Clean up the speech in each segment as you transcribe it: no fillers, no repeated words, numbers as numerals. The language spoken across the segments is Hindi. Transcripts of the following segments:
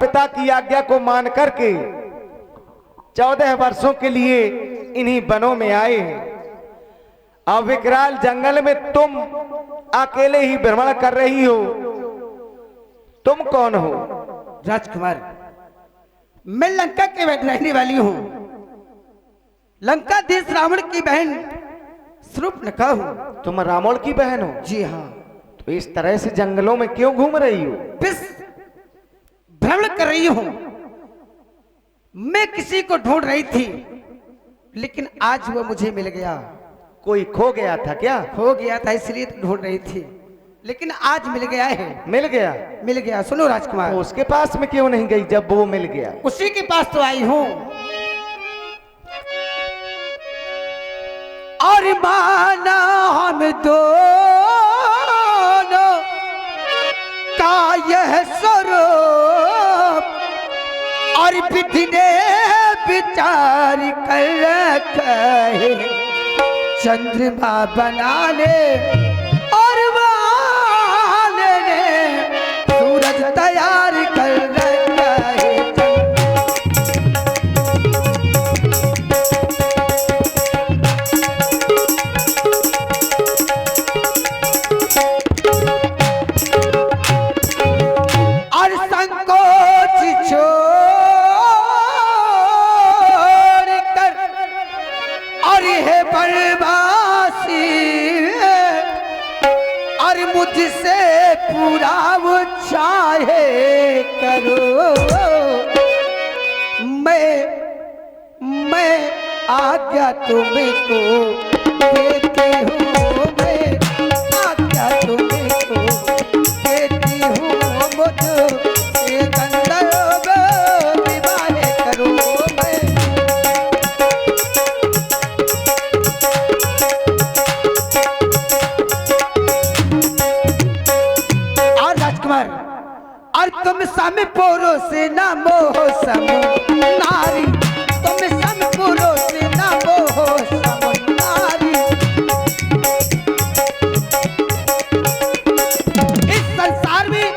पिता की आज्ञा को मान करके 14 वर्षों के लिए इन्हीं वनों में आए हैं। अब विकराल जंगल में तुम अकेले ही भ्रमण कर रही हो। तुम कौन हो? राजकुमार, मैं लंका के रहने वाली हूँ। लंका देश रावण की बहन शूर्पणखा हूँ। तुम रावण की बहन हो? जी हाँ। तो इस तरह से जंगलों में क्यों घूम रही हो? बस भ्रमण कर रही हूँ। मैं किसी को ढूंढ रही थी, लेकिन आज वो मुझे मिल गया। कोई खो गया था क्या? खो गया था इसलिए तो ढूंढ रही थी, लेकिन आज मिल गया है। मिल गया? मिल गया। सुनो राजकुमार, तो उसके पास में क्यों नहीं गई जब वो मिल गया? उसी के पास तो आई हूँ। और माना हम दोनों का यह स्वरूप, और विधि ने विचार कर रखा है चंद्रमा बनाने, और वाले ने सूरज तैयार कर रखा है। और संकोच छोड़ कर और है बरबासी, और मुझसे पूरा वो चाहे करो। मैं आज्ञा तुम्हें को देती हूँ। मैं आज्ञा तुम्हें को देती हूँ। मुझसे गंधर्व विवाह करो। मैं और राजकुमार, और तुम सम पुरो से न मोह सम नारी, तुम सम पुरो से न मोह सम नारी। इस संसार में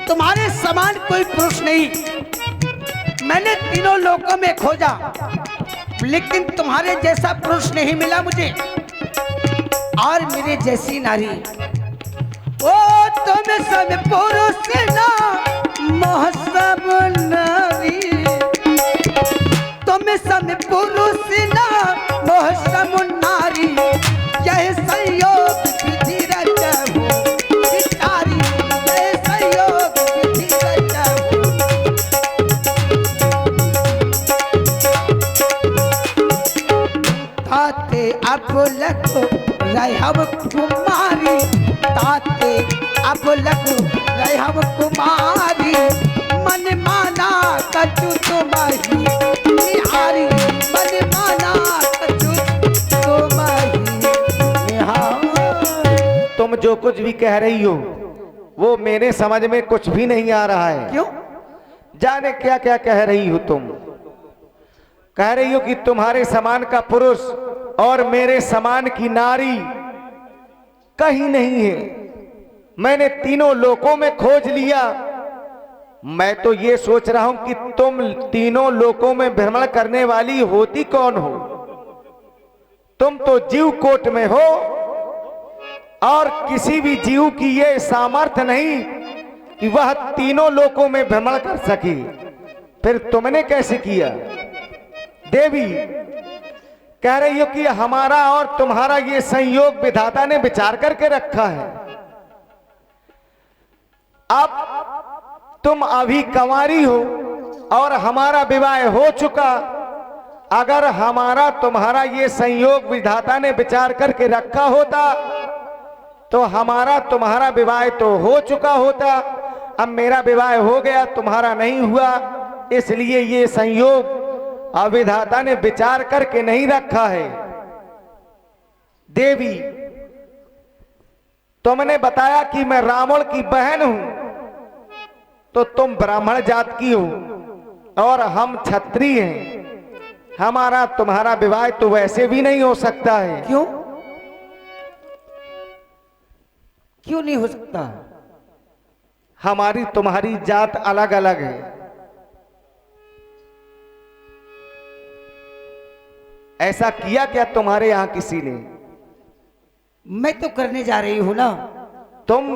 तुम्हारे समान कोई पुरुष नहीं। मैंने तीनों लोकों में खोजा, लेकिन तुम्हारे जैसा पुरुष नहीं मिला मुझे, और मेरे जैसी नारी। ओ तुम सब पुरुष ना मोह सब नारी, तुम सब पुरुष ना मोह सब नारी। यह संयोग विधि रचहु विचारी, यह संयोग विधि रचहु। ताते अब लखो रहब कुमारी, ताते अब लगू रहब कुमारी। मन माना कछु तुम्हारी निहारी, मन माना कछु तुम्हारी निहारी। तुम जो कुछ भी कह रही हो वो मेरे समझ में कुछ भी नहीं आ रहा है। क्यों? जाने क्या क्या कह रही हो तुम। कह रही हो कि तुम्हारे समान का पुरुष और मेरे समान की नारी कहीं नहीं है। मैंने तीनों लोकों में खोज लिया। मैं तो ये सोच रहा हूं कि तुम तीनों लोकों में भ्रमण करने वाली होती कौन हो? तुम तो जीव कोट में हो, और किसी भी जीव की ये सामर्थ्य नहीं कि वह तीनों लोकों में भ्रमण कर सके। फिर तुमने कैसे किया? देवी, कह रही हो कि हमारा और तुम्हारा ये संयोग विधाता ने विचार करके रखा है। अब तुम अभी कंवारी हो और हमारा विवाह हो चुका। अगर हमारा तुम्हारा ये संयोग विधाता ने विचार करके रखा होता तो हमारा तुम्हारा विवाह तो हो चुका होता। अब मेरा विवाह हो गया, तुम्हारा नहीं हुआ, इसलिए ये संयोग अविधाता ने विचार करके नहीं रखा है। देवी, तुमने बताया कि मैं रावण की बहन हूं, तो तुम ब्राह्मण जात की हो और हम क्षत्रिय हैं। हमारा तुम्हारा विवाह तो वैसे भी नहीं हो सकता है। क्यों? क्यों नहीं हो सकता? हमारी तुम्हारी जात अलग अलग है। ऐसा किया क्या तुम्हारे यहां किसी ने? मैं तो करने जा रही हूं ना। तुम,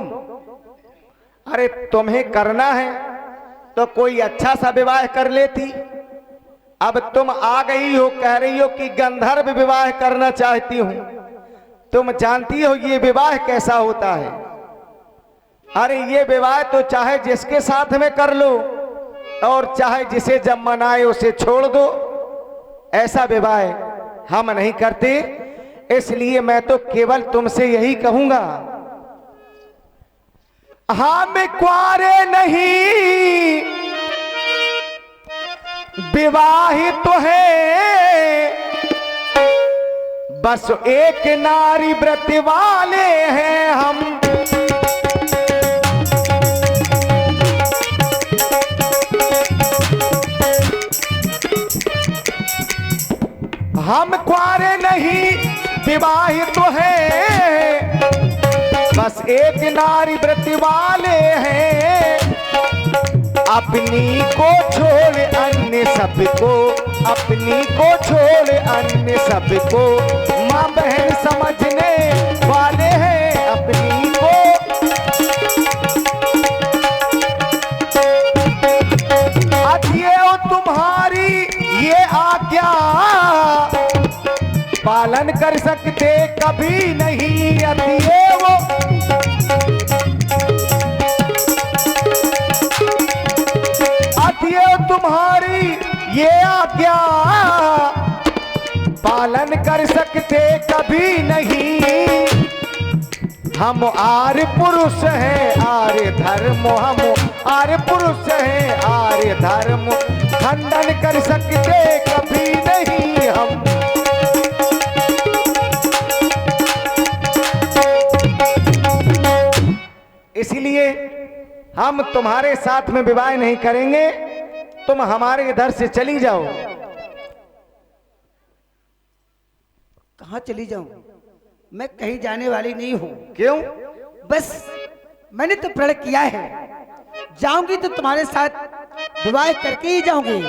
अरे तुम्हें करना है तो कोई अच्छा सा विवाह कर लेती। अब तुम आ गई हो, कह रही हो कि गंधर्व विवाह करना चाहती हूं। तुम जानती हो ये विवाह कैसा होता है? अरे ये विवाह तो चाहे जिसके साथ में कर लो और चाहे जिसे जब मनाए उसे छोड़ दो, ऐसा विवाह हम नहीं करते। इसलिए मैं तो केवल तुमसे यही कहूंगा, हम कुआरे नहीं विवाहित तो है, बस एक नारी व्रत वाले हैं हम। हम कुआरे नहीं विवाहित तो है, बस एक नारी व्रत वाले हैं। अपनी को छोड़ अन्य सबको, अपनी को छोड़ अन्य सबको माँ बहन समझने वाले हैं। अपनी को अतिए तुम्हारी ये आज्ञा पालन कर सकते कभी नहीं। अतिए वो तुम्हारी ये आज्ञा पालन कर सकते कभी नहीं। हम आर्य पुरुष हैं आर्य धर्म, हम आर्य पुरुष हैं आर्य धर्म खंडन कर सकते कभी नहीं हम। इसलिए हम तुम्हारे साथ में विवाह नहीं करेंगे, तुम हमारे इधर से चली जाओ। कहां चली जाऊं? मैं कहीं जाने वाली नहीं हूं। क्यों? बस मैंने तो प्रण किया है, जाऊंगी तो तुम्हारे साथ विवाह करके ही जाऊंगी।